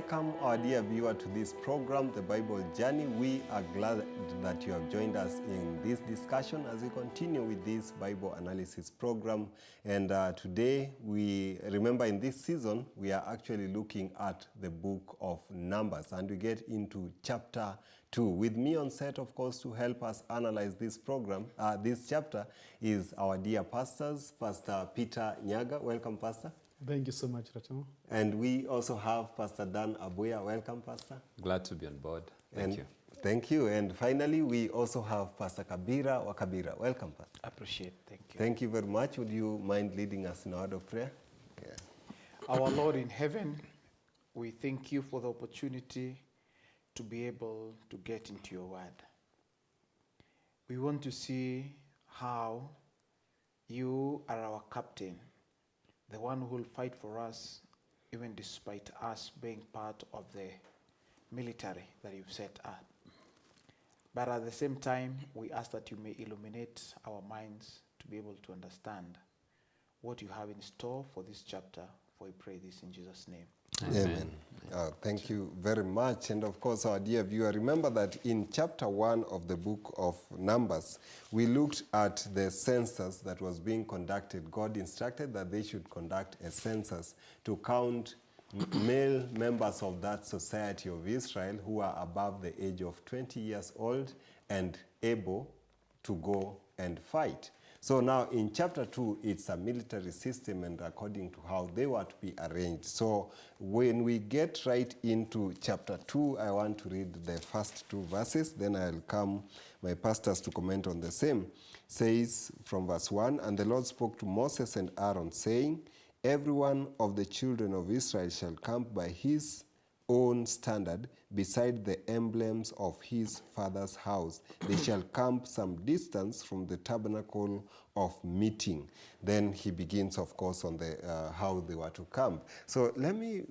welcome our dear viewer to this program, The Bible Journey. We are glad that you have joined us in this discussion as we continue with this Bible analysis program. And today, we remember in this season, we are actually looking at the book of Numbers, and we get into chapter 2. With me on set, of course, to help us analyze this program, this chapter, is our dear pastors, Pastor Peter Nyaga. Welcome, Pastor. Thank you so much, Ratamo. And we also have Pastor Dan Abuya. Welcome, Pastor. Glad to be on board. Thank you. Thank you. And finally, we also have Pastor Kabira Wakabira. Welcome, Pastor. Appreciate. Thank you. Thank you very much. Would you mind leading us in a word of prayer? Yeah. Our Lord in heaven, we thank you for the opportunity to be able to get into your word. We want to see how you are our captain, the one who will fight for us, even despite us being part of the military that you've set up. But at the same time, we ask that you may illuminate our minds to be able to understand what you have in store for this chapter. For we pray this in Jesus' name. Amen. Thank you very much. And of course, our dear viewer, remember that in chapter 1 of the book of Numbers, we looked at the census that was being conducted. God instructed that they should conduct a census to count male members of that society of Israel who are above the age of 20 years old and able to go and fight. So now in chapter 2, it's a military system and according to how they were to be arranged. So when we get right into chapter 2, I want to read the first 2 verses, then I'll come, my pastors, to comment on the same. Says from verse 1, "And the Lord spoke to Moses and Aaron, saying, Every one of the children of Israel shall camp by his own standard beside the emblems of his father's house. They shall camp some distance from the tabernacle of meeting." Then he begins, of course, on the how they were to camp. So let me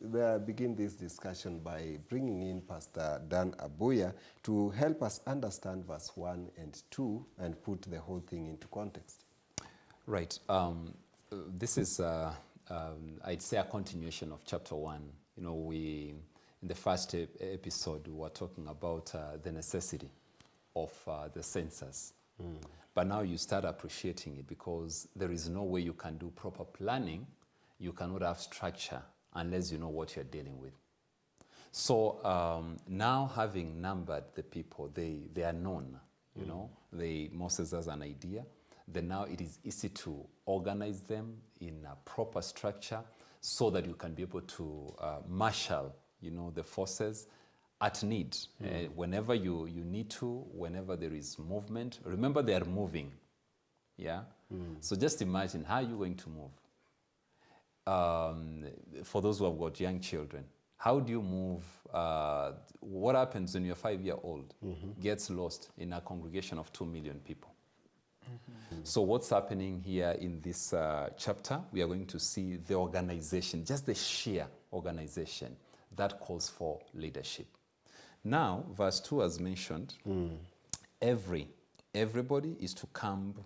begin this discussion by bringing in Pastor Dan Abuya to help us understand verse 1 and 2 and put the whole thing into context. Right. This is, I'd say, a continuation of chapter 1. You know, in the first episode, we were talking about the necessity of the census. But now you start appreciating it because there is no way you can do proper planning. You cannot have structure unless you know what you're dealing with. So now having numbered the people, they are known, you know. Moses has an idea. Then now it is easy to organize them in a proper structure so that you can be able to marshal, you know, the forces at need. Whenever you need to, whenever there is movement. Remember, they are moving. Yeah? So just imagine, how are you going to move? For those who have got young children, how do you move? What happens when your 5-year-old gets lost in a congregation of 2 million people? So what's happening here in this chapter, we are going to see the organization, just the sheer organization that calls for leadership. Now, verse 2 as mentioned, everybody is to camp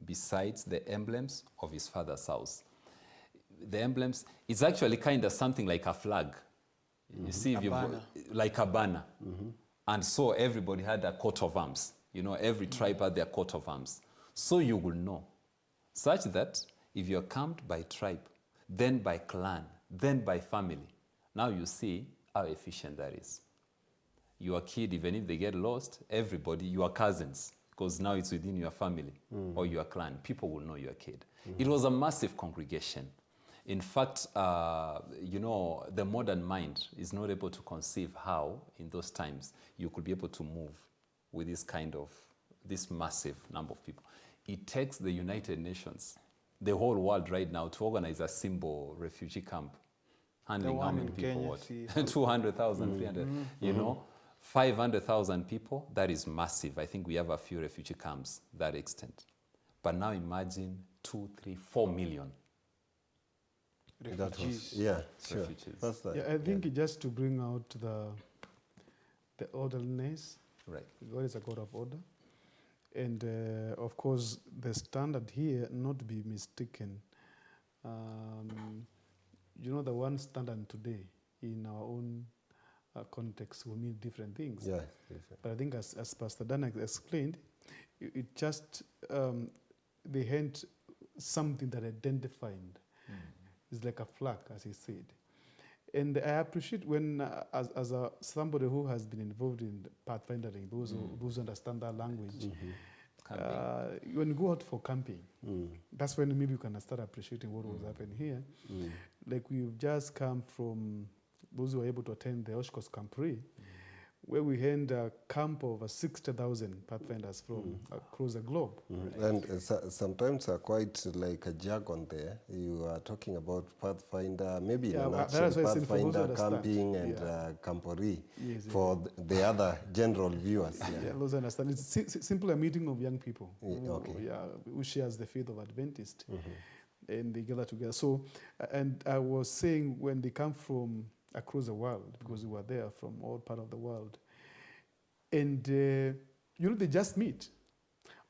besides the emblems of his father's house. The emblems, it's actually kind of something like a flag. You see, like a banner. And so everybody had a coat of arms. You know, every tribe had their coat of arms. So you will know, such that if you're camped by tribe, then by clan, then by family, now you see how efficient that is. Your kid, even if they get lost, everybody, your cousins, because now it's within your family or your clan, people will know your kid. It was a massive congregation. In fact, you know, the modern mind is not able to conceive how, in those times, you could be able to move with this massive number of people. It takes the United Nations, the whole world right now, to organize a simple refugee camp, handling how many people? 200,000, 300, you know, 500,000 people. That is massive. I think we have a few refugee camps that extent. But now imagine 2, 3, 4 million refugees. Sure. I think just to bring out the orderliness. Right. God is a God of order. And of course, the standard here, not to be mistaken, you know, the one standard today in our own context will mean different things. Yeah. Yes. But I think as Pastor Dan explained, it just, they had something that identified. It's like a flag, as he said. And I appreciate when, as somebody who has been involved in pathfinding, those who understand that language, when you go out for camping, that's when maybe you can start appreciating what was happening here. Like we've just come from, those who are able to attend the Oshkosh Camporee, where we had a camp of 60,000 pathfinders from across the globe. And sometimes quite like a jargon there. You are talking about Pathfinder, maybe in a nutshell, Pathfinder, camping, and camporee for the other general viewers. Yeah, those understand. It's simply a meeting of young people who shares the faith of Adventist. And they gather together. So, and I was saying when they come from across the world, because we were there from all part of the world. And, they just meet.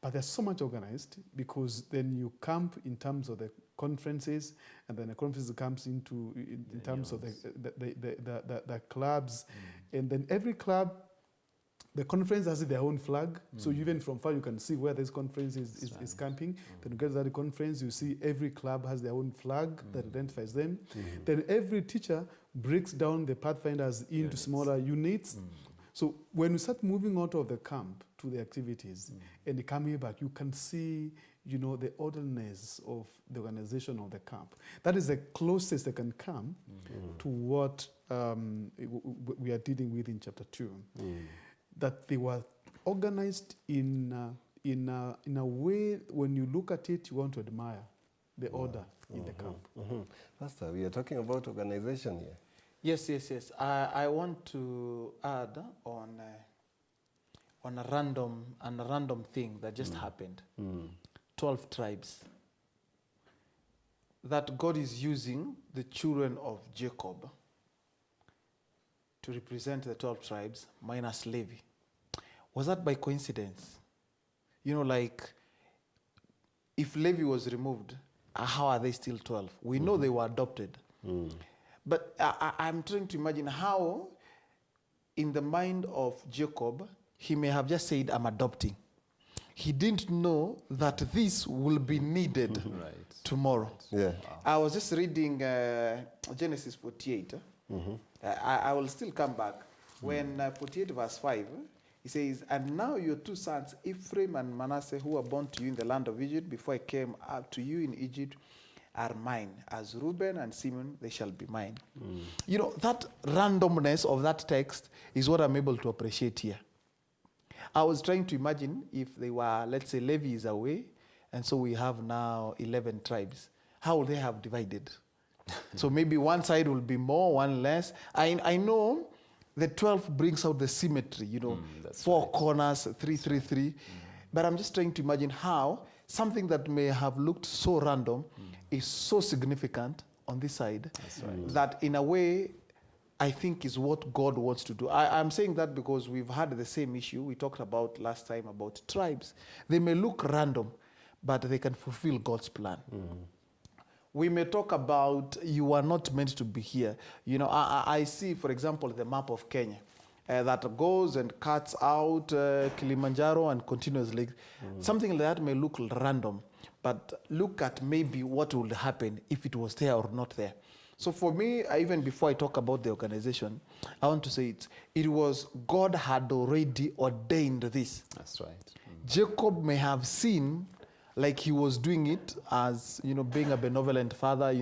But they're so much organized because then you camp in terms of the conferences, and then the conference comes into in terms of the clubs. And then every club, the conference has their own flag. So even from far, you can see where this conference is camping. Then you get to that conference, you see every club has their own flag that identifies them. Then every teacher breaks down the pathfinders into smaller units. So when we start moving out of the camp to the activities and coming back, you can see, the orderliness of the organization of the camp. That is the closest they can come to what we are dealing with in chapter 2. That they were organized in a way, when you look at it, you want to admire the order in the camp. Pastor, we are talking about organization here. Yes. I want to add on a random thing that just happened. 12 tribes. That God is using the children of Jacob to represent the 12 tribes minus Levi. Was that by coincidence? Like if Levi was removed, how are they still 12? We know they were adopted. But I'm trying to imagine how, in the mind of Jacob, he may have just said, I'm adopting. He didn't know that this will be needed tomorrow. Yeah. I was just reading Genesis 48. I will still come back. When 48 verse 5, he says, and now your two sons, Ephraim and Manasseh, who were born to you in the land of Egypt, before I came up to you in Egypt, are mine. As Reuben and Simeon, they shall be mine. That randomness of that text is what I'm able to appreciate here. I was trying to imagine if they were, let's say, Levi is away, and so we have now 11 tribes. How would they have divided? So maybe one side will be more, one less. I know the 12 brings out the symmetry, 4 corners, 3, 3, 3. But I'm just trying to imagine how something that may have looked so random is so significant on this side that in a way I think is what God wants to do. I'm saying that because we've had the same issue we talked about last time about tribes. They may look random, but they can fulfill God's plan. We may talk about you are not meant to be here. I see, for example, the map of Kenya that goes and cuts out Kilimanjaro and continues like something like that may look random, but look at maybe what would happen if it was there or not there. So for me, even before I talk about the organization, I want to say it was God had already ordained this. That's right. Jacob may have seen like he was doing it as, being a benevolent father,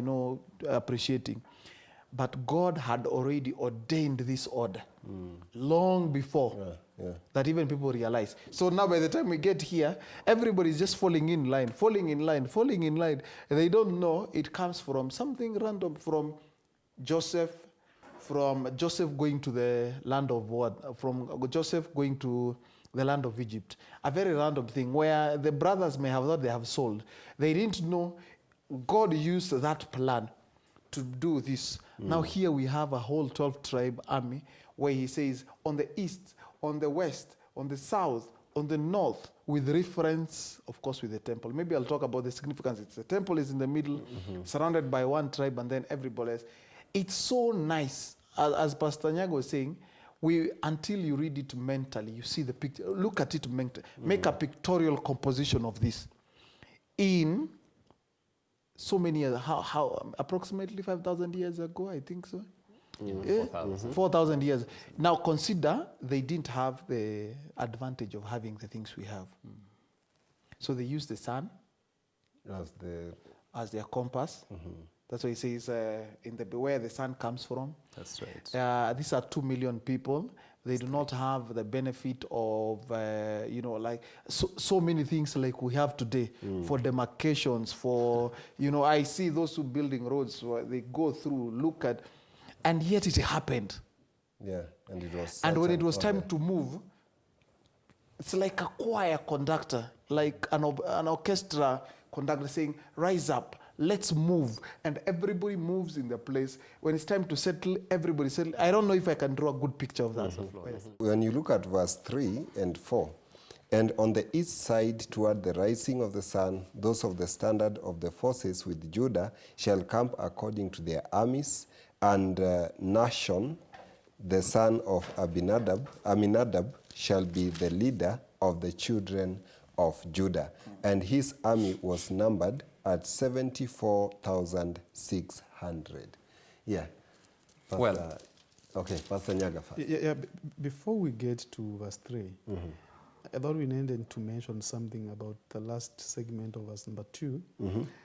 appreciating. But God had already ordained this order long before that even people realize. So now by the time we get here, everybody is just falling in line. They don't know it comes from something random, from Joseph going to the land of what? From Joseph going to the land of Egypt. A very random thing where the brothers may have thought they have sold. They didn't know God used that plan to do this. Now here we have a whole 12 tribe army where he says on the east, on the west, on the south, on the north, with reference, of course, with the temple. Maybe I'll talk about the significance. The temple is in the middle, surrounded by one tribe, and then everybody else. It's so nice. as Pastor Nyago was saying, until you read it mentally, you see the picture. Look at it mentally. Make a pictorial composition of this. In so many years, how approximately 5,000 years ago, I think so. 4,000 years. Now consider they didn't have the advantage of having the things we have. So they used the sun as their compass. That's why he says where the sun comes from. That's right. These are 2 million people. They do not have the benefit of, like so many things like we have today for demarcations, for, I see those who building roads, where they go through, look at, and yet it happened. Yeah, and it was. And when it was time to move, it's like a choir conductor, like an orchestra conductor saying, rise up, let's move. And everybody moves in their place. When it's time to settle, everybody settle. I don't know if I can draw a good picture of that. When you look at verse 3 and 4, and on the east side toward the rising of the sun, those of the standard of the forces with Judah shall camp according to their armies, and Nahshon, the son of Aminadab, shall be the leader of the children of Judah. And his army was numbered at 74,600. Yeah. Pastor, okay, Pastor Nyaga first. Before we get to verse 3, I thought we needed to mention something about the last segment of verse number 2.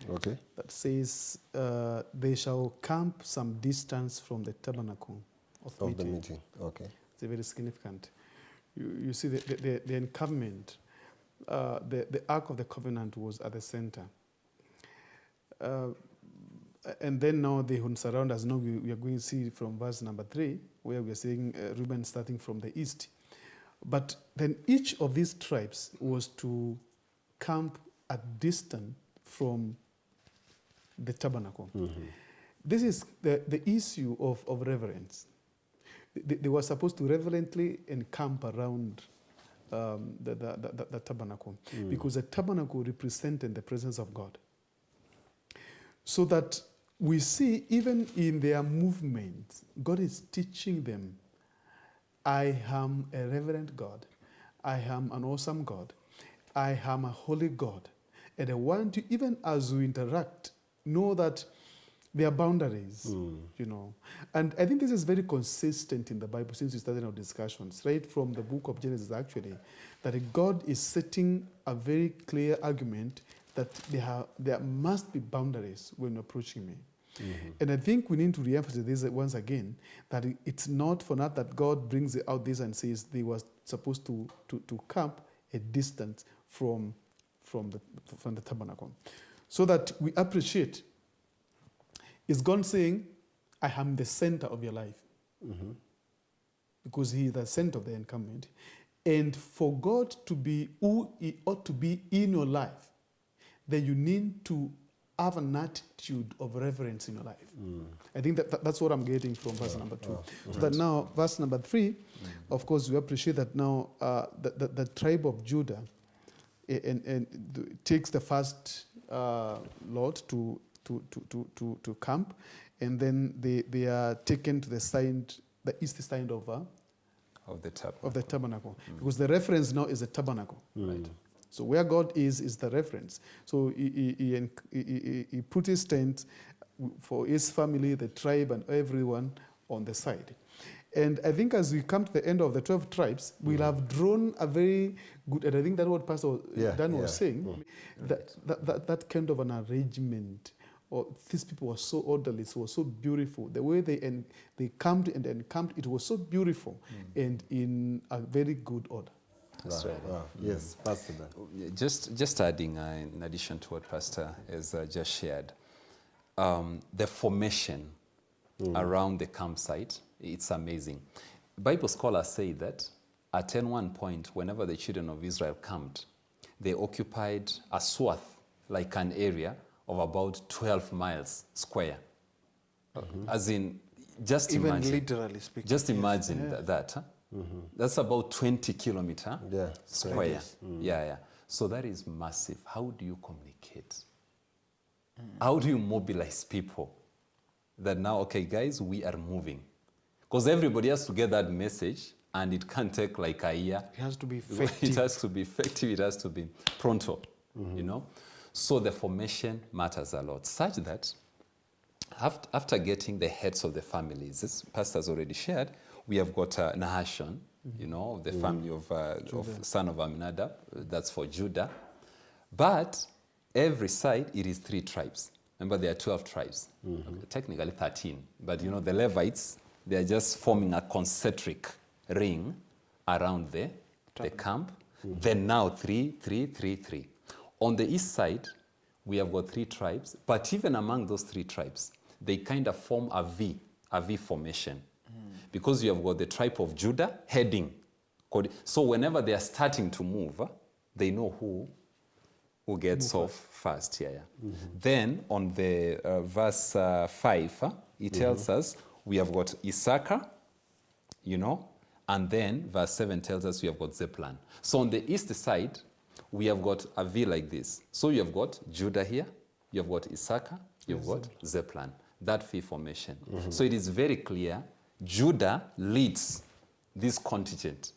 Okay. That says, they shall camp some distance from the tabernacle of Of meeting. the meeting. Okay. It's very significant. You see, the encampment, the Ark of the Covenant was at the center. And then now they surround us. Now we are going to see from verse number 3, where we are saying Reuben starting from the east. But then each of these tribes was to camp at distance from the tabernacle. This is the issue of reverence. They were supposed to reverently encamp around the tabernacle, because the tabernacle represented the presence of God. So that we see even in their movements, God is teaching them, I am a reverent God. I am an awesome God. I am a holy God. And I want you, even as we interact, know that there are boundaries, And I think this is very consistent in the Bible since we started our discussions, right from the book of Genesis, actually, that God is setting a very clear argument that there must be boundaries when approaching me. And I think we need to reemphasize this once again, that it's not for naught that God brings out this and says they were supposed to camp a distance from the tabernacle. So that we appreciate, is God saying, I am the center of your life. Because he is the center of the encampment. And for God to be who he ought to be in your life, then you need to have an attitude of reverence in your life. I think that's what I'm getting from verse number 2. So that now, verse number 3, of course, we appreciate that now the tribe of Judah takes the first lot to camp, and then they are taken to the east side of the tabernacle. Because the reference now is the tabernacle. Right? So where God is the reference. So he put his tent for his family, the tribe, and everyone on the side. And I think as we come to the end of the 12 tribes, we'll have drawn a very good, and I think that's what Pastor Dan was saying, that kind of an arrangement. Or these people were so orderly, it was so beautiful. The way they camped and encamped, it was so beautiful and in a very good order. That's right. Wow. Yes, Pastor Dan. Just adding, in addition to what Pastor has just shared, the formation around the campsite, it's amazing. Bible scholars say that at one point, whenever the children of Israel camped, they occupied a swath, like an area of about 12 miles square. As in, just Even imagine. literally speaking. Just imagine that. Huh? That's about 20 kilometer square. Yeah. So that is massive. How do you communicate? How do you mobilize people? That now, okay, guys, we are moving. Because everybody has to get that message, and it can't take like a year. It has to be It effective. has to be effective. It has to be pronto, you know. So the formation matters a lot, such that after getting the heads of the families, this pastor's already shared, we have got Nahashon, you know, the family of son of Aminadab, that's for Judah. But every side, it is 3 tribes. Remember, there are 12 tribes, technically 13. But, you know, the Levites, they are just forming a concentric ring around the camp. Then now 3, 3, 3, 3. On the east side, we have got 3 tribes. But even among those 3 tribes, they kind of form a V formation. Because you have got the tribe of Judah heading. So whenever they are starting to move, they know who gets off first. Then on the verse 5, it tells us we have got Issachar, you know, and then verse 7 tells us we have got Zebulun. So on the east side, we have got a V like this. So you have got Judah here, you have got Issachar, you have got Zebulun. That V formation. So it is very clear Judah leads this contingent.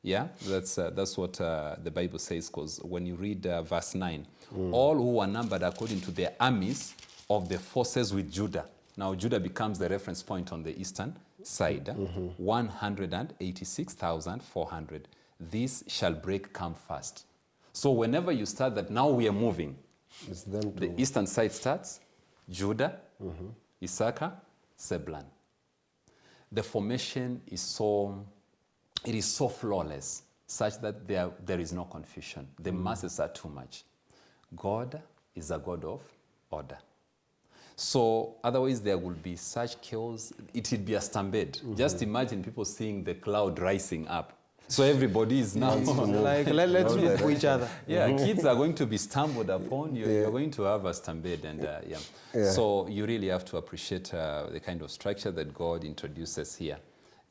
Yeah, that's what the Bible says, because when you read verse 9, all who were numbered according to their armies of the forces with Judah. Now Judah becomes the reference point on the eastern side. 186,400. This shall break camp first. So whenever you start that, now we are moving. It's them The eastern side starts, Judah, Issachar, Zebulun. The formation is so flawless, such that there is no confusion. The masses are too much. God is a God of order. So otherwise there will be such chaos, it would be a stampede. Just imagine people seeing the cloud rising up. So everybody is now Like, let's look for each other. yeah, kids are going to be stumbled upon. You're going to have a stampede, and So you really have to appreciate the kind of structure that God introduces here,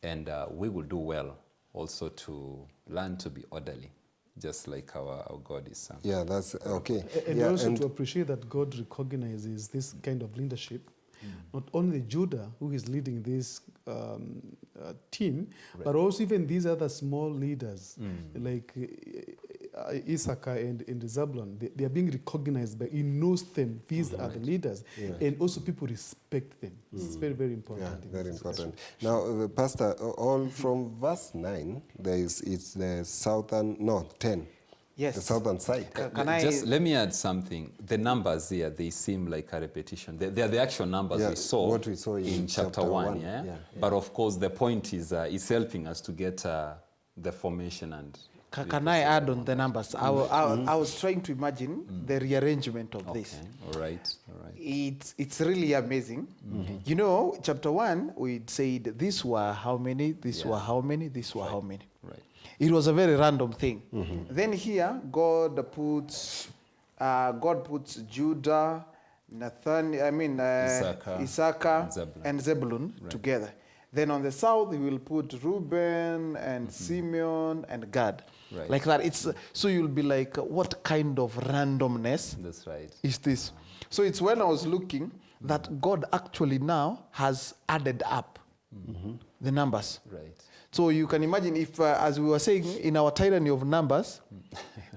and we will do well also to learn to be orderly, just like our God is. Yeah, that's okay. And also to appreciate that God recognizes this kind of leadership. Not only Judah, who is leading this team, but also even these other small leaders, like Issachar and Zebulun, they are being recognized by, he knows them, these are the leaders, and also people respect them. It's very, very important. Yeah, very important. Now, Pastor, all from verse 9, it's the southern, no, 10. Yes. The southern side. Just let me add something. The numbers here, they seem like a repetition. They are the actual numbers we saw, what we saw in chapter 1. Yeah? But of course, the point is it's helping us to get the formation and... Can I add on the numbers? I was trying to imagine the rearrangement of this. All right. It's really amazing. You know, chapter 1, we said these were how many, these were how many, these were how many. Right. It was a very random thing. Then here, God puts Judah, Issachar and Zebulun together. Then on the south, he will put Reuben and Simeon and Gad. Right. Like that. So you'll be like, what kind of randomness That's right. is this? So it's when I was looking that God actually now has added up the numbers. Right. So you can imagine if, as we were saying, in our tyranny of numbers,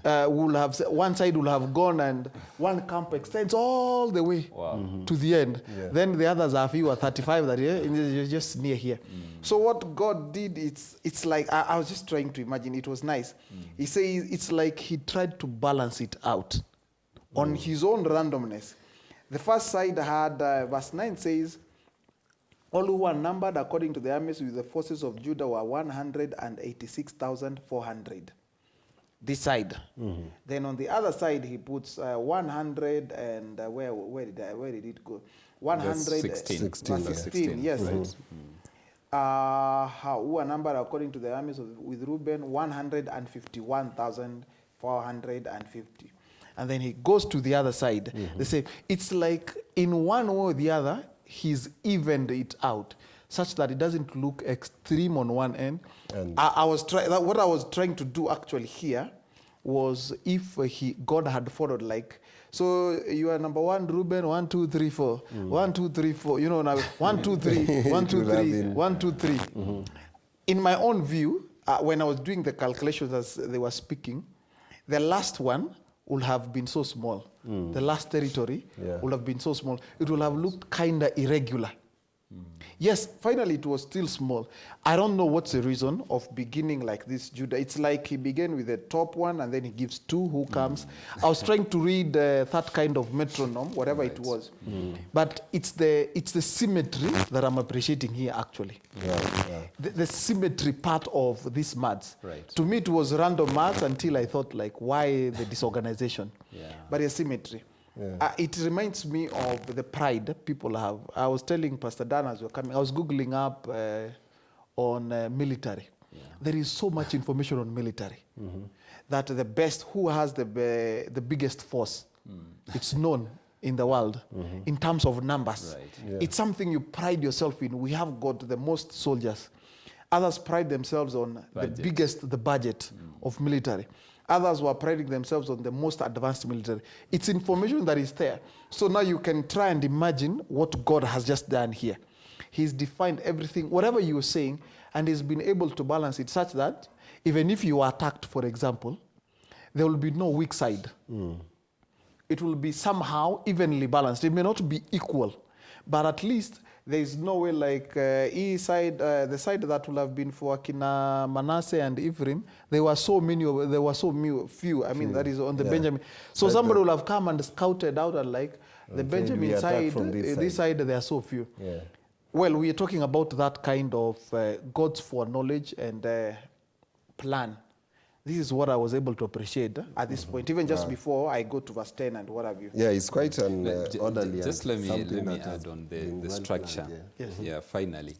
we'll have one side will have gone and one camp extends all the way to the end. Yeah. Then the others are fewer, 35 that you're just near here. So what God did, it's like, I was just trying to imagine, it was nice. He says it's like he tried to balance it out on his own randomness. The first side had, verse 9 says, all who were numbered according to the armies with the forces of Judah were 186,400. This side. Then on the other side, he puts 100 and where did it go? 116. Yes. Right. Who are numbered according to the armies with Reuben? 151,450. And then he goes to the other side. They say it's like in one way or the other, he's evened it out such that it doesn't look extreme on one end. And what I was trying to do actually here was if God had followed, like, so you are number 1, Reuben, 1, 2, 3, 4. 1, 2, 3, 4. You know, now 1, 2, 3, 1, 2, 3, 1, 2, 3. In my own view, when I was doing the calculations as they were speaking, the last one would have been so small. The last territory would have been so small. It would have looked kind of irregular. Yes, finally it was still small. I don't know what's the reason of beginning like this, Judah. It's like he began with the top one and then he gives 2 who comes. I was trying to read that kind of metronome, whatever it was. But it's the symmetry that I'm appreciating here, actually. The symmetry part of these maths. Right. To me, it was random maths until I thought, like, why the disorganization? But a symmetry. It reminds me of the pride people have. I was telling Pastor Dan as we were coming, I was Googling up on military. There is so much information on military that the best, who has the biggest force, it's known in the world in terms of numbers. It's something you pride yourself in. We have got the most soldiers. Others pride themselves on the budget of military. Others were priding themselves on the most advanced military. It's information that is there. So now you can try and imagine what God has just done here. He's defined everything, whatever you were saying, and he's been able to balance it such that even if you are attacked, for example, there will be no weak side. It will be somehow evenly balanced. It may not be equal, but at least there is no way like the side that will have been for Akina Manasseh and Ephraim, there were so few. I mean, that is on the Benjamin. So somebody will have come and scouted out and like, the Benjamin side, this side, there are so few. Well, we are talking about that kind of God's foreknowledge and plan. This is what I was able to appreciate at this point, even just before I go to verse 10 and what have you. Yeah, it's quite an orderly. Just let me add on the structure. Finally.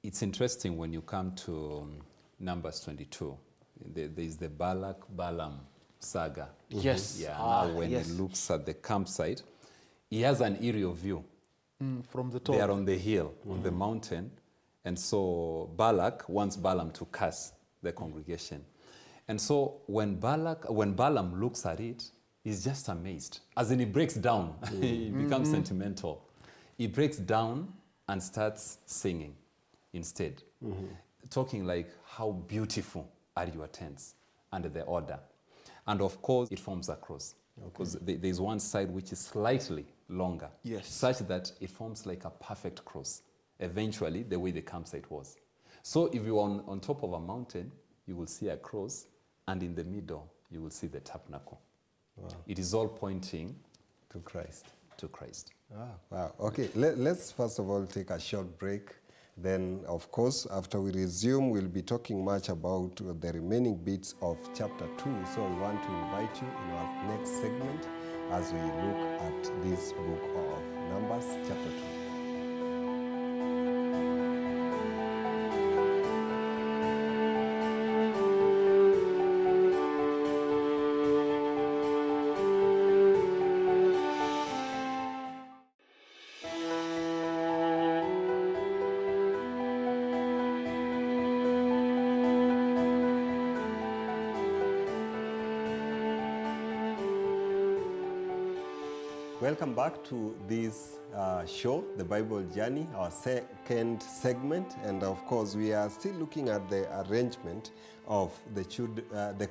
It's interesting when you come to Numbers 22. There is the Balak-Balaam saga. Now when he looks at the campsite, he has an aerial view. From the top. They are on the hill, on the mountain. And so Balak wants Balaam to curse the congregation. And so when Balaam looks at it, he's just amazed. As in, he breaks down. He becomes sentimental. He breaks down and starts singing instead. Talking like, how beautiful are your tents under the order. And of course, it forms a cross. Because there's one side which is slightly longer. Such that it forms like a perfect cross. Eventually, the way the campsite was. So if you're on top of a mountain, you will see a cross, and in the middle, you will see the tabernacle. It is all pointing to Christ. To Christ. Wow. Okay, let's first of all take a short break. Then, of course, after we resume, we'll be talking much about the remaining bits of chapter 2. So we want to invite you in our next segment as we look at this book of Numbers, chapter 2. Welcome back to this show, The Bible Journey, our second segment. And of course, we are still looking at the arrangement of the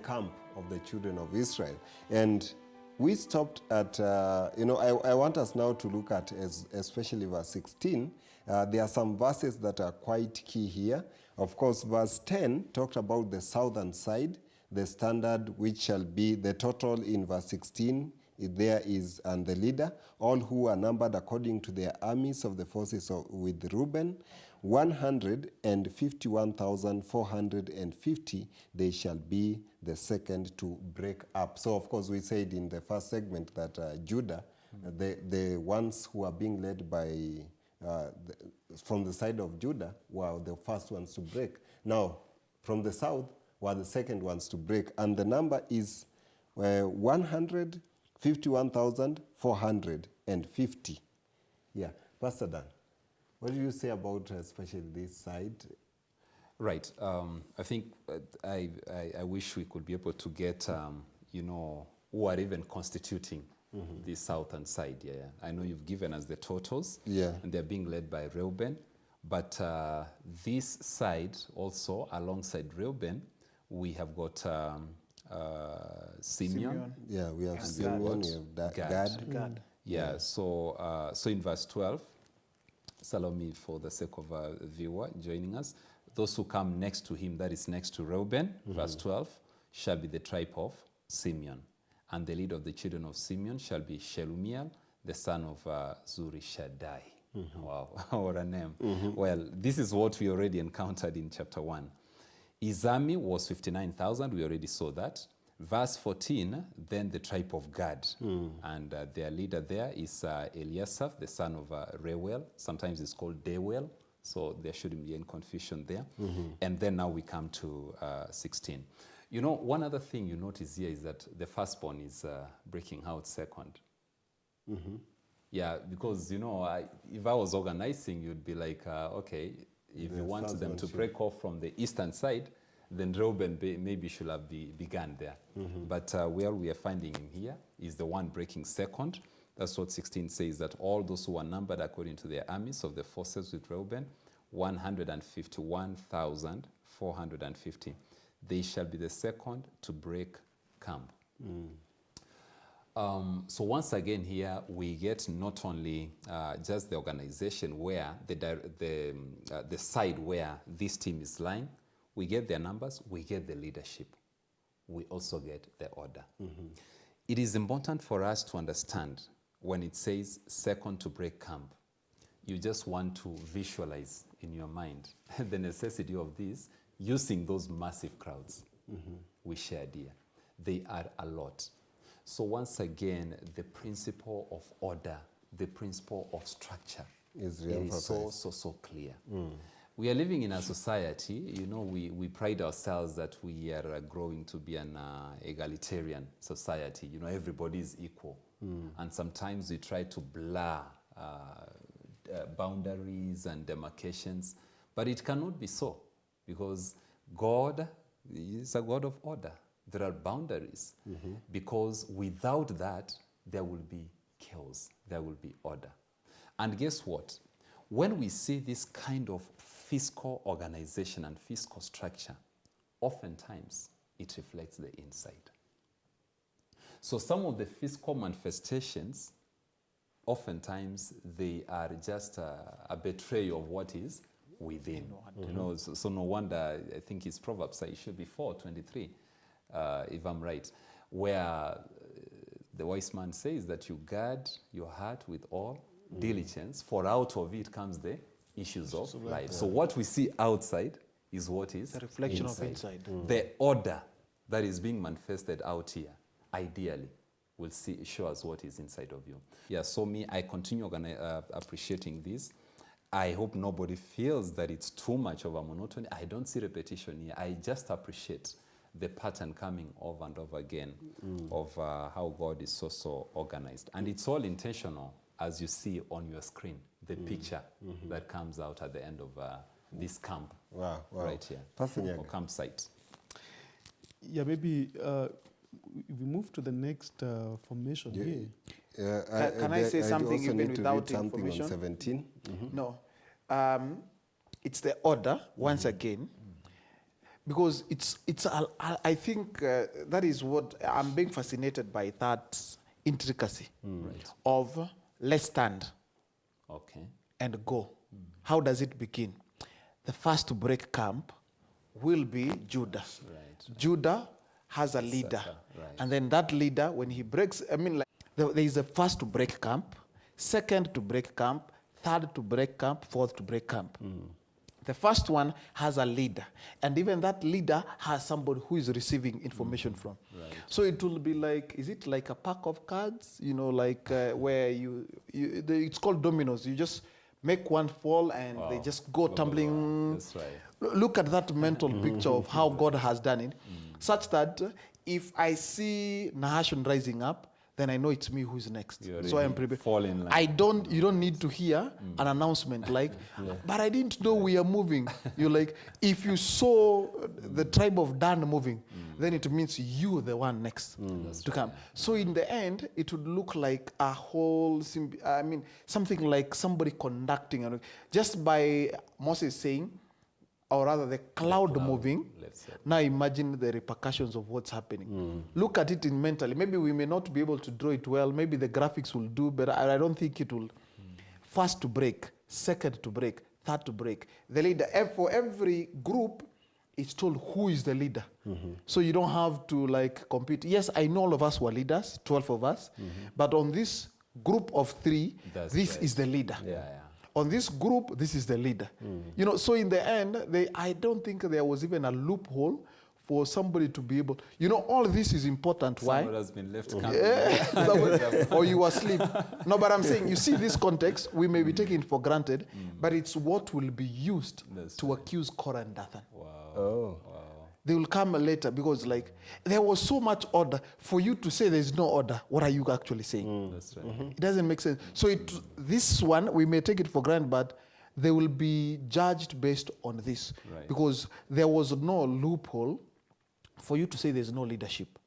camp of the children of Israel. And we stopped at, I want us now to look at especially verse 16. There are some verses that are quite key here. Of course, verse 10 talked about the southern side, the standard which shall be the total in verse 16. There is, and the leader, all who are numbered according to their armies of the forces with Reuben, 151,450, they shall be the second to break up. So, of course, we said in the first segment that Judah, the ones who are being led by, from the side of Judah, were the first ones to break. Now, from the south, were the second ones to break. And the number is 151,450. Yeah. Pastor Dan, what do you say about especially this side? Right. I think I wish we could be able to get you know, who are even constituting the southern side. Yeah, yeah. I know you've given us the totals. Yeah. And they're being led by Reuben. But this side also, alongside Reuben, we have got Simeon. Yeah, we have And Simeon, Gad. we have Gad. Gad. God. Yeah, so in verse 12, Salome, for the sake of a viewer joining us, those who come next to him, that is next to Reuben, verse 12, shall be the tribe of Simeon. And the leader of the children of Simeon shall be Shelumiel, the son of Zurishaddai. Wow, what a name. Well, this is what we already encountered in chapter 1. His army was 59,000, we already saw that. Verse 14, then the tribe of Gad. And their leader there is Eliasaph, the son of Reuel. Sometimes it's called Deuel, so there shouldn't be any confusion there. And then now we come to 16. You know, one other thing you notice here is that the firstborn is breaking out second. Yeah, because, you know, if I was organizing, you'd be like, okay, if you want them to break off from the eastern side, then Reuben maybe should have begun there. But where we are finding him here is the one breaking second. That's what 16 says, that all those who are numbered according to their armies of the forces with Reuben, 151,450. They shall be the second to break camp. So once again here, we get not only just the organization where the side where this team is lying, we get their numbers, we get the leadership, we also get the order. It is important for us to understand when it says second to break camp, you just want to visualize in your mind the necessity of this using those massive crowds we shared here. They are a lot. So once again, the principle of order, the principle of structure Is it is so clear. We are living in a society, you know, we pride ourselves that we are growing to be an egalitarian society. You know, everybody is equal. And sometimes we try to blur boundaries and demarcations, but it cannot be so, because God is a God of order. There are boundaries, because without that, there will be chaos, there will be order. And guess what? When we see this kind of fiscal organization and fiscal structure, oftentimes it reflects the inside. So some of the fiscal manifestations, oftentimes they are just a betrayal of what is within. You know, so no wonder, I think it's Proverbs, it should be 4:23, if I'm right, where the wise man says that you guard your heart with all diligence, for out of it comes the issues of life. So what we see outside is what is The reflection inside. of inside. The order that is being manifested out here, ideally, will show us what is inside of you. Yeah, so I continue appreciating this. I hope nobody feels that it's too much of a monotony. I don't see repetition here. I just appreciate the pattern coming over and over again of how God is so organized. And it's all intentional, as you see on your screen, the picture that comes out at the end of this camp. Wow. Right here, Pastor Nyaga. or campsite. Yeah, maybe if we move to the next formation here. Can I say something also even need to read without something information? on 17? No. It's the order, once again, because I think that is what I'm being fascinated by, that intricacy of let's stand Okay. and go. How does it begin? The first to break camp will be Judah. Right. Judah has a leader. Right. And then that leader, when he breaks, there is a first to break camp, second to break camp, third to break camp, fourth to break camp. The first one has a leader, and even that leader has somebody who is receiving information from. Right. So it will be like, is it like a pack of cards? You know, like where it's called dominoes. You just make one fall and they just go tumbling. That's right. Look at that mental picture of how God has done it, such that if I see Nahashon rising up, then I know it's me who's next. You So I am already prepared. fall in line. You don't need to hear an announcement like, but I didn't know we are moving. You're like, if you saw the tribe of Dan moving, then it means you the one next to come. So in the end, it would look like a whole, something like somebody conducting, just by Moses saying, or rather the cloud moving. Left side. Now imagine the repercussions of what's happening. Look at it in mentally. Maybe we may not be able to draw it well. Maybe the graphics will do, but I don't think it will. First to break, second to break, third to break. The leader, for every group, it's told who is the leader. So you don't have to like compete. Yes, I know all of us were leaders, 12 of us, but on this group of 3, That's this right. is the leader. Yeah. On this group, this is the leader. So in the end, I don't think there was even a loophole for somebody to be able. All this is important. Why? Someone has been left camping. Or you were asleep. No, but I'm saying, you see this context, we may be taking it for granted, but it's what will be used That's to accuse Korah and Dathan. Oh. They will come later because there was so much order. For you to say there's no order, what are you actually saying? That's right. It doesn't make sense. So this one, we may take it for granted, but they will be judged based on this. Right. Because there was no loophole for you to say there's no leadership.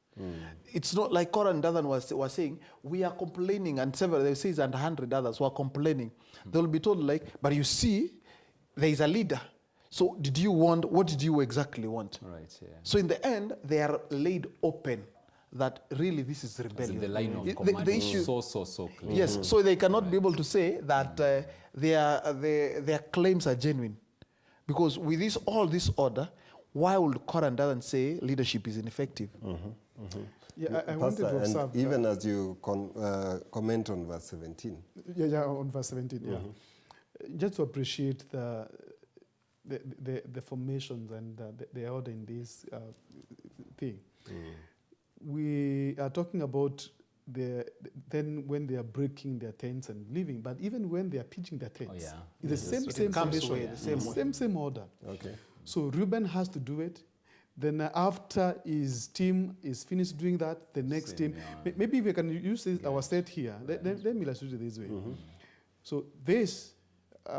It's not like Korah and Dathan was saying, we are complaining, and several, they say, and 100 others were complaining. They will be told but you see, there is a leader. So what did you exactly want? Right, yeah. So in the end, they are laid open that really this is As in rebellion. the line of The command issue- is so clear. Yes, so they cannot be able to say that their claims are genuine. Because with all this order, why would Korah and Dathan say leadership is ineffective? Yeah, I wanted to Pastor, observe. and even as you comment on verse 17. On verse 17, yeah. Just to appreciate the formations and the order in this thing. We are talking about then when they are breaking their tents and leaving, but even when they are pitching their tents, it's the same comes formation, away the same way. same order. Okay. So Reuben has to do it. Then after his team is finished doing that, the next Same, team, yeah. maybe we can use our set here. Let me illustrate it this way. So this,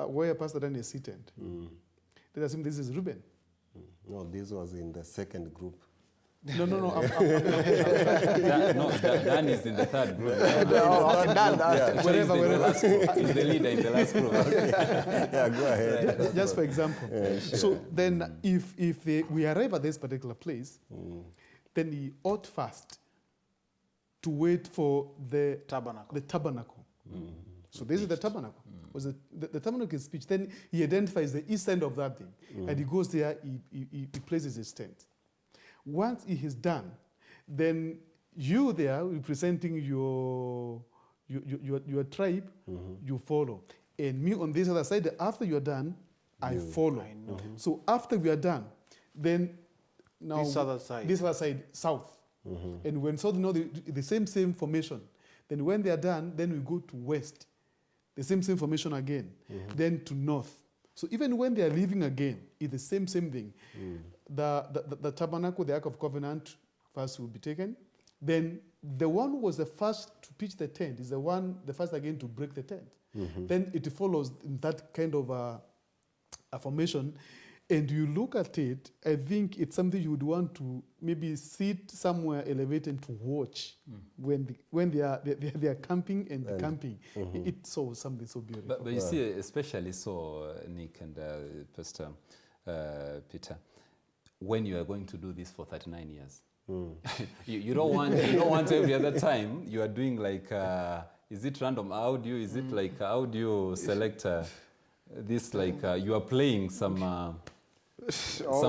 where Pastor Dan is seated, let's assume this is Reuben. No, this was in the second group. No. Dan is in the third group. Wherever. He's the leader in the last group. Yeah, go ahead. Just for example. So then if we arrive at this particular place, then he ought first to wait for the tabernacle. So this is the tabernacle. Was the tabernacle is pitched. Then he identifies the east end of that thing. And he goes there, he places his tent. Once he is done, then you there representing your tribe, you follow. And me on this other side, after you're done, I follow. I know. So after we are done, then now This other side. south. And when south, the same formation. Then when they are done, then we go to west. The same formation again. Then to north. So even when they are leaving again, it's the same thing. The tabernacle, the Ark of Covenant, first will be taken. Then the one who was the first to pitch the tent is the first again to break the tent. Then it follows in that kind of a formation. And you look at it, I think it's something you would want to maybe sit somewhere elevated to watch when they are camping and camping. It saw something so beautiful. But you see, especially so, Nick and Pastor Peter, when you are going to do this for 39 years, you don't want every other time you are doing like, is it random audio? Is it like audio select this like you are playing some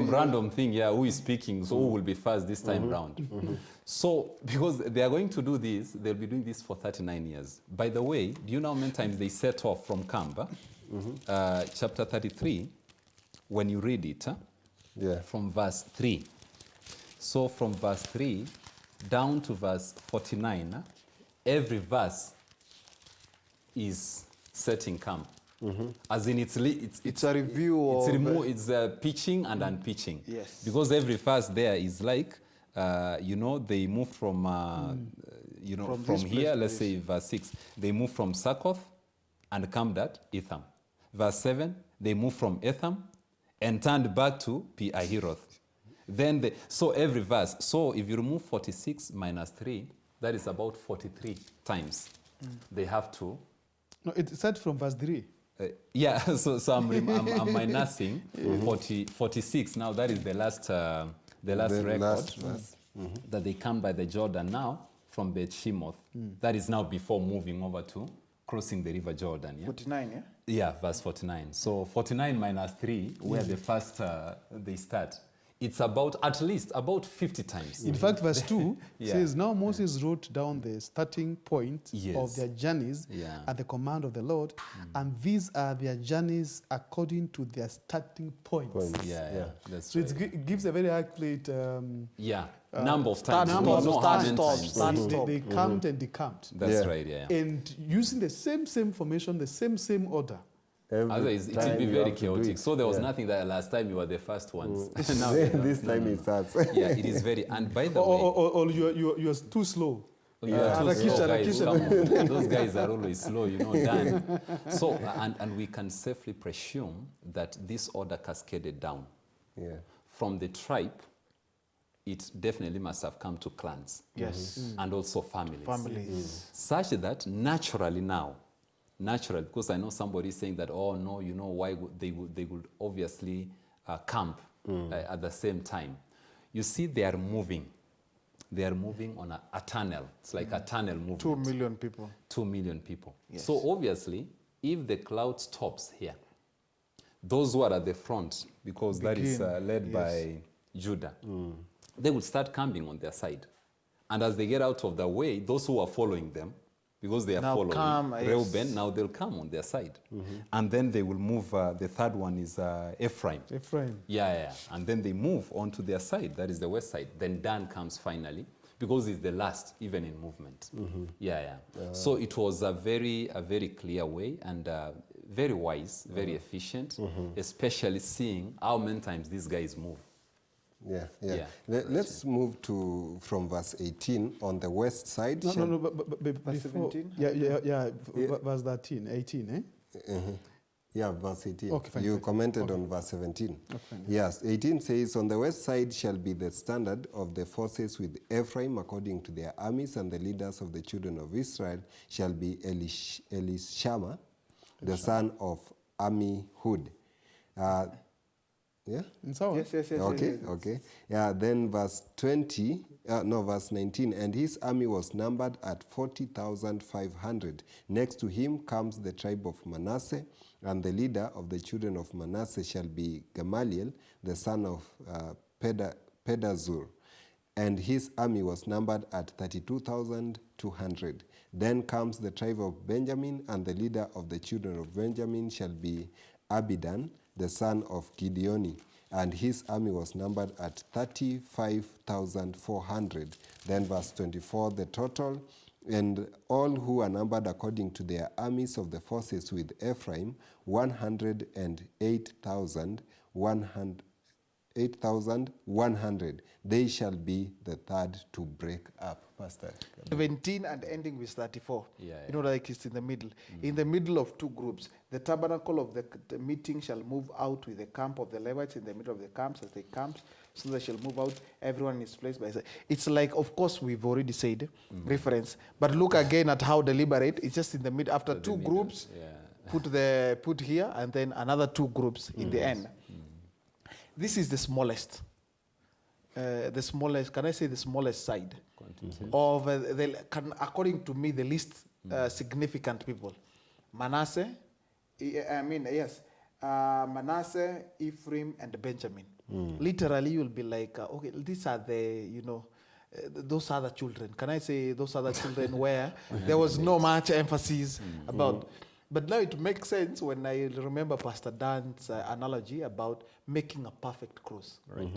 random thing, who is speaking, so who will be first this time round. So, because they are going to do this, they'll be doing this for 39 years. By the way, do you know how many times they set off from camp? Chapter 33, when you read it, from verse 3. So from verse 3 down to verse 49, every verse is setting camp. As in it's a review it's pitching and unpitching. Yes. Because every verse there is like, they moved from, you know, From from this place here, to let's this. say verse 6, they moved from Succoth and camped at Etham. Verse 7, they moved from Etham and turned back to Pi-Hahiroth. Then so every verse, so if you remove 46 minus 3, that is about 43 times they have to. No, it starts from verse 3. Yeah, so I'm minusing 46. Now that is the last record last verse. that they come by the Jordan now from Beth Shemoth. That is now before moving over to crossing the river Jordan. Yeah? 49, yeah? Yeah, verse 49. So 49 minus 3, where the first they start, it's about at least about 50 times. In fact, verse 2 Yeah. says, Now Moses wrote down the starting point Yes. of their journeys Yeah. at the command of the Lord, and these are their journeys according to their starting points. Yeah, that's So right. it gives a very accurate Yeah, number of start, times. stop, No, start, how many stop, times. start. They camped and decamped. That's Yeah. right, yeah. And using the same formation, the same order. Otherwise, it will time be you very have to do chaotic. it. So there was Yeah. nothing that last time you were the first ones. Now, This time it starts. yeah, it is very. And by the way, Or you're too slow. you are too Harakisha, slow, guys. harakisha. Come on. Those guys are always slow, you know, Dan. So, and we can safely presume that this order cascaded down. Yeah. From the tribe, it definitely must have come to clans. Yes. And also families. Families. Such that naturally now, because I know somebody is saying that, oh no, you know, why would they would obviously camp at the same time. You see, they are moving. They are moving on a tunnel. It's like a tunnel movement. 2 million people. 2 million people. Yes. So obviously, if the cloud stops here, those who are at the front, because that is Begin, led yes. by Judah, they will start camping on their side. And as they get out of the way, those who are following them, because they are Now following come, yes. Reuben, now they'll come on their side. And then they will move, the third one is Ephraim. Ephraim. Yeah. And then they move on to their side, that is the west side. Then Dan comes finally, because it's the last, even in movement. Yeah. So it was a very clear way and very wise, very efficient, especially seeing how many times these guys move. Yeah. Yeah. Let's move from verse 18 on the west side. No, but Verse before, 17? Yeah, verse 18, eh? Yeah, verse 18. Okay, fine, You fine. commented on verse 17. Okay, fine, Yes, 18 says, On the west side shall be the standard of the forces with Ephraim according to their armies, and the leaders of the children of Israel shall be Elishama, the son of Ammihud. Yeah? And so on. Yes. Okay. Yeah, then verse 19. And his army was numbered at 40,500. Next to him comes the tribe of Manasseh, and the leader of the children of Manasseh shall be Gamaliel, the son of Pedazur. And his army was numbered at 32,200. Then comes the tribe of Benjamin, and the leader of the children of Benjamin shall be Abidan, the son of Gideoni, and his army was numbered at 35,400. Then verse 24, the total, and all who are numbered according to their armies of the forces with Ephraim, 8,100. They shall be the third to break up. Pastor. 17 and ending with 34. Yeah. You know, like it's in the middle. In the middle of two groups. The tabernacle of the meeting shall move out with the camp of the Levites in the middle of the camps as they camp. So they shall move out, everyone in his place. By it's like, of course, we've already said reference, but look again at how deliberate. It's just in the middle. After two groups, put here, and then another two groups in the end. This is the smallest. Can I say the smallest side of according to me, the least significant people. Manasseh, Manasseh, Ephraim, and Benjamin. Literally, you'll be like, okay, these are the, those other children. Can I say those other children where there was no much emphasis about? But now it makes sense when I remember Pastor Dan's analogy about making a perfect cross. Right.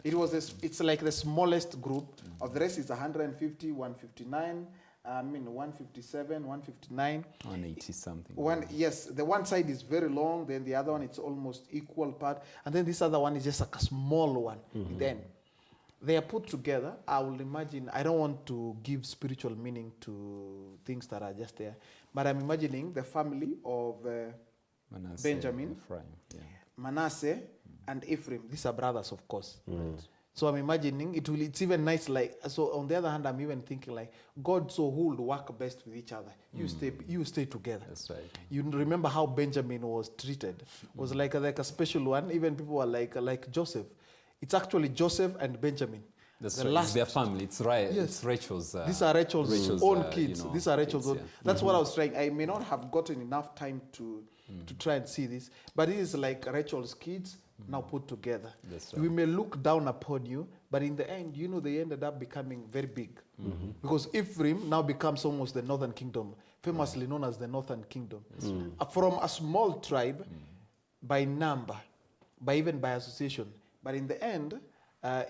It's like the smallest group. Of the rest is 150, 159, 157, 159. 180 something. Yes, the one side is very long, then the other one it's almost equal part, and then this other one is just like a small one. Then they are put together. I will imagine, I don't want to give spiritual meaning to things that are just there, but I'm imagining the family of Manasseh, Benjamin, Ephraim, yeah. Manasseh, and Ephraim. These are brothers, of course. So I'm imagining it's even nice, like, so on the other hand, I'm even thinking like, God, so who would work best with each other? You stay together. That's right. You remember how Benjamin was treated? Was like a special one. Even people were like Joseph. It's actually Joseph and Benjamin. That's The right. last- It's their family. It's right. Yes. It's Rachel's. These are Rachel's own kids. you know, These are Rachel's kids, own. yeah. That's what I was trying. I may not have gotten enough time to try and see this, but it is like Rachel's kids now put together. That's We may look down upon you, but in the end, they ended up becoming very big. Because Ephraim now becomes almost the northern kingdom, famously known as the northern kingdom. From a small tribe by number, even by association. But in the end,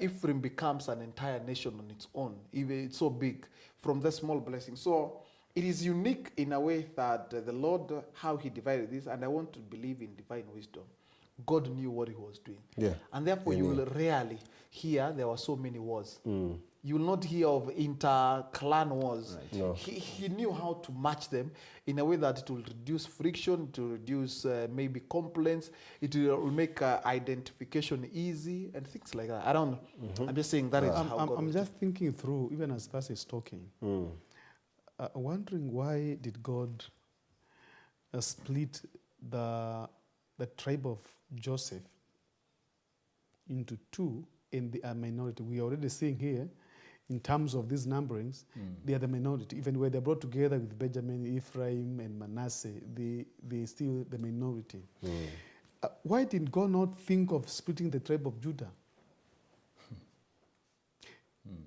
Ephraim becomes an entire nation on its own. Even it's so big from the small blessing. So it is unique in a way that the Lord, how he divided this, and I want to believe in divine wisdom. God knew what he was doing. Yeah. And therefore you will rarely hear there were so many wars. You will not hear of inter-clan wars. Right. No. He knew how to match them in a way that it will reduce friction, to reduce maybe complaints, it will make identification easy and things like that. I don't know. I'm just saying that is how God I'm was just thinking through, even as Pastor is talking, wondering why did God split the tribe of Joseph into two, and they are minority. We are already seeing here, in terms of these numberings, they are the minority. Even when they're brought together with Benjamin, Ephraim, and Manasseh, they still the minority. Why did God not think of splitting the tribe of Judah?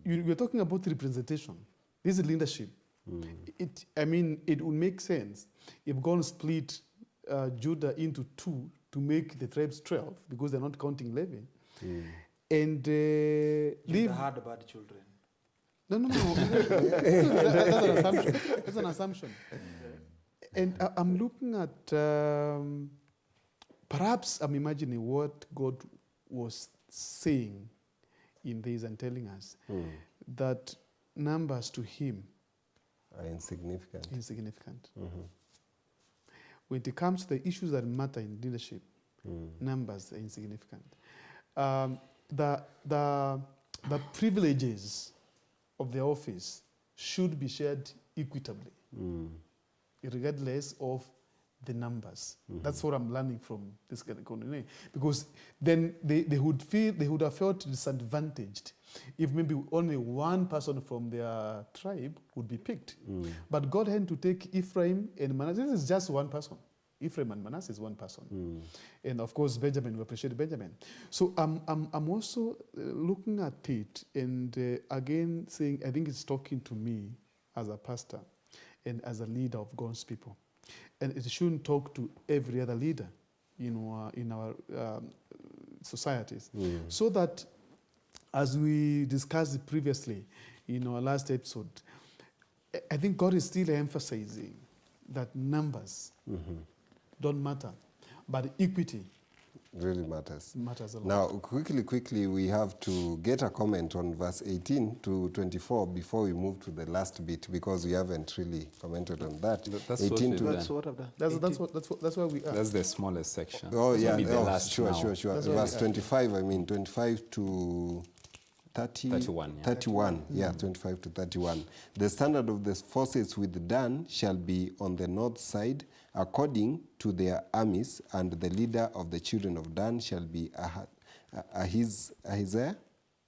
You're talking about representation. This is leadership. It would make sense if God split Judah into two to make the tribes 12, because they're not counting Levi. And leave. had bad children. No. That's an assumption. That's an assumption. And I'm looking at, perhaps I'm imagining what God was saying in this and telling us that numbers to him Are insignificant. insignificant. When it comes to the issues that matter in leadership, numbers are insignificant. The privileges of the office should be shared equitably, regardless of the numbers. That's what I'm learning from this kind of economy. Because then they would have felt disadvantaged if maybe only one person from their tribe would be picked. But God had to take Ephraim and Manasseh. This is just one person. Ephraim and Manasseh is one person. And of course, Benjamin, we appreciate Benjamin. So I'm also looking at it and again saying, I think it's talking to me as a pastor and as a leader of God's people. And it shouldn't talk to every other leader in our societies. So that, as we discussed previously in our last episode, I think God is still emphasizing that numbers don't matter, but equity Really matters. matters a lot. Now, quickly, we have to get a comment on verse 18 to 24 before we move to the last bit, because we haven't really commented on that. That's what 18 we've to done. That's what I've done. That's where we are. That's the smallest section. Oh, yeah. Maybe the Oh, last sure. now. That's where Verse we are. 25, 25 to 30, 31, yeah. 31, 25 to 31. The standard of the forces with Dan shall be on the north side, according to their armies, and the leader of the children of Dan shall be Ahizer,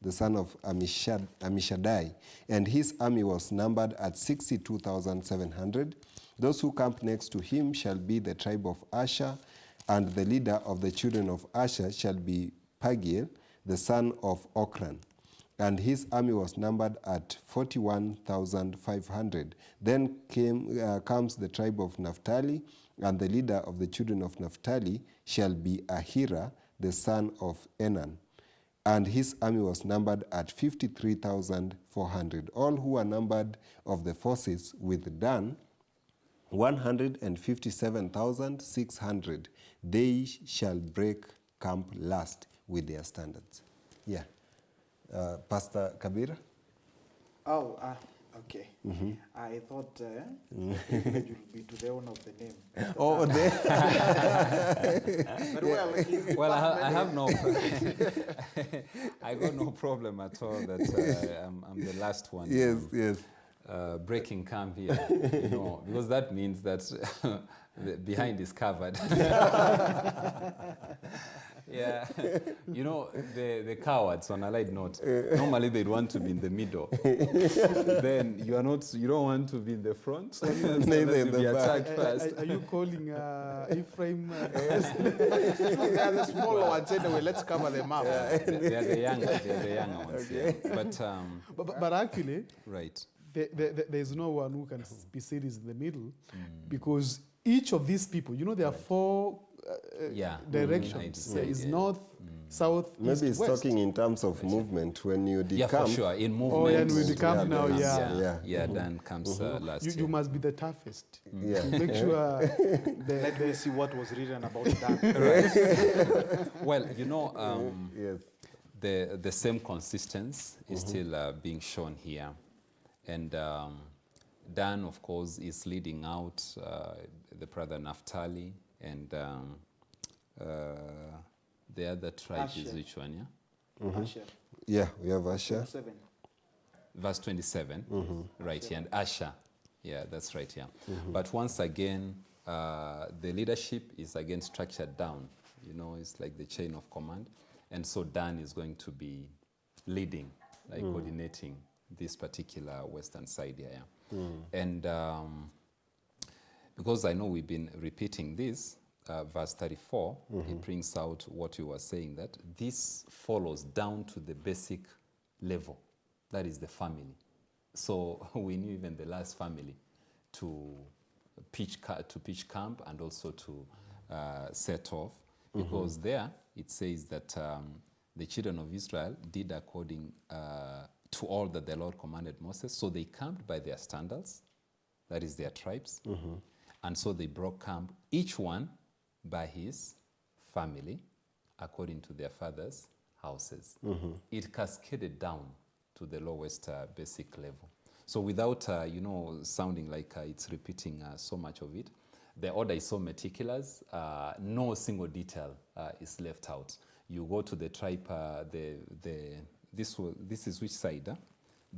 the son of Ammishaddai, and his army was numbered at 62,700. Those who camp next to him shall be the tribe of Asher, and the leader of the children of Asher shall be Pagiel, the son of Okran, and his army was numbered at 41,500. Then comes the tribe of Naphtali, and the leader of the children of Naphtali shall be Ahira, the son of Enan, and his army was numbered at 53,400. All who are numbered of the forces with Dan, 157,600. They shall break camp last with their standards. Yeah. Pastor Kabira? Oh, okay. I thought the privilege would be to the owner of the name. Oh, there. But well, if Well, I have no, I got no problem at all that I'm the last one. Yes, yes. Breaking camp here, you know, because that means that the behind is covered. Yeah, you know, the cowards, on a light note, normally they'd want to be in the middle. Then you don't want to be in the front. So Neither in that you'll be the back. attacked first. Are you calling Ephraim? they are the smaller ones anyway. Let's cover them up. They're the younger ones. Yeah. But actually, Right. there's no one who can be seated in the middle, because each of these people, you know, there are four directions. I There see, is yeah. north, south, Maybe east, it's west. talking in terms of movement. When you Yeah, decamp, for sure. In movement. Oh, yeah, and with the camp now, yeah. Yeah, Dan comes last You year. must be the toughest. Yeah. To make sure Let me see what was written about that. Well, you know, yes. the same consistency is still being shown here. And Dan, of course, is leading out the brother Naphtali, and the other tribe is Asher. which one, yeah? Asher, Yeah, we have Asher. 7. Verse 27, right here, and Asher. Yeah, that's right here. But once again, the leadership is again structured down. You know, it's like the chain of command. And so Dan is going to be leading, like coordinating this particular western side here. Yeah. And because I know we've been repeating this, verse 34, it brings out what you were saying, that this follows down to the basic level, that is the family. So we knew even the last family to pitch camp and also to set off, because there it says that the children of Israel did according to all that the Lord commanded Moses. So they camped by their standards, that is their tribes, and so they broke camp, each one by his family, according to their fathers' houses. It cascaded down to the lowest basic level. So without, you know, sounding like it's repeating so much of it, the order is so meticulous, no single detail is left out. You go to the tribe, this is which side?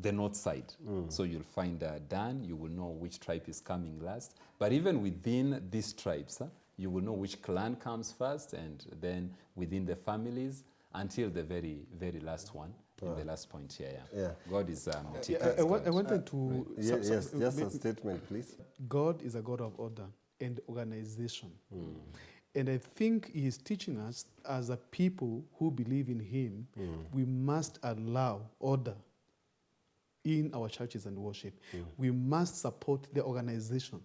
The north side. So you'll find Dan, you will know which tribe is coming last. But even within these tribes, you will know which clan comes first, and then within the families, until the very, very last one, in the last point here. Yeah. God is meticulous. I wanted to. Yes, just a statement, please. God is a God of order and organization. And I think He is teaching us, as a people who believe in Him, we must allow order in our churches and worship. We must support the organization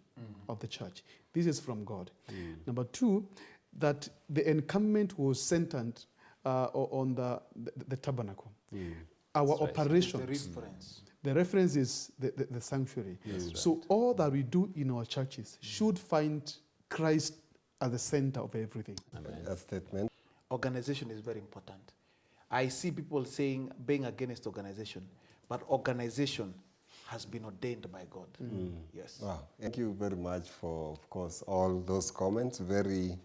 of the church. This is from God. Number two, that the encampment was centered on the tabernacle. Our That's right. operations. The reference. The reference is the sanctuary. So all that we do in our churches should find Christ at the center of everything. A statement. Organization is very important. I see people saying being against organization, but organization has been ordained by God. Yes. Wow. Thank you very much for, of course, all those comments. Very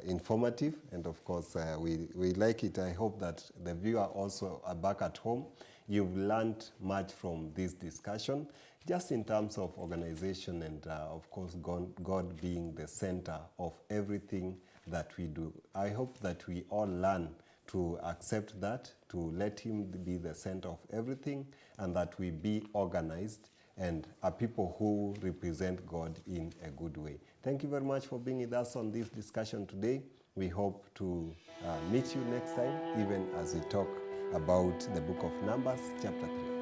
informative. And of course, we like it. I hope that the viewer also are back at home. You've learned much from this discussion, just in terms of organization and, of course, God being the center of everything that we do. I hope that we all learn to accept that, to let Him be the center of everything, and that we be organized and are people who represent God in a good way. Thank you very much for being with us on this discussion today. We hope to meet you next time, even as we talk about the book of Numbers, chapter 3.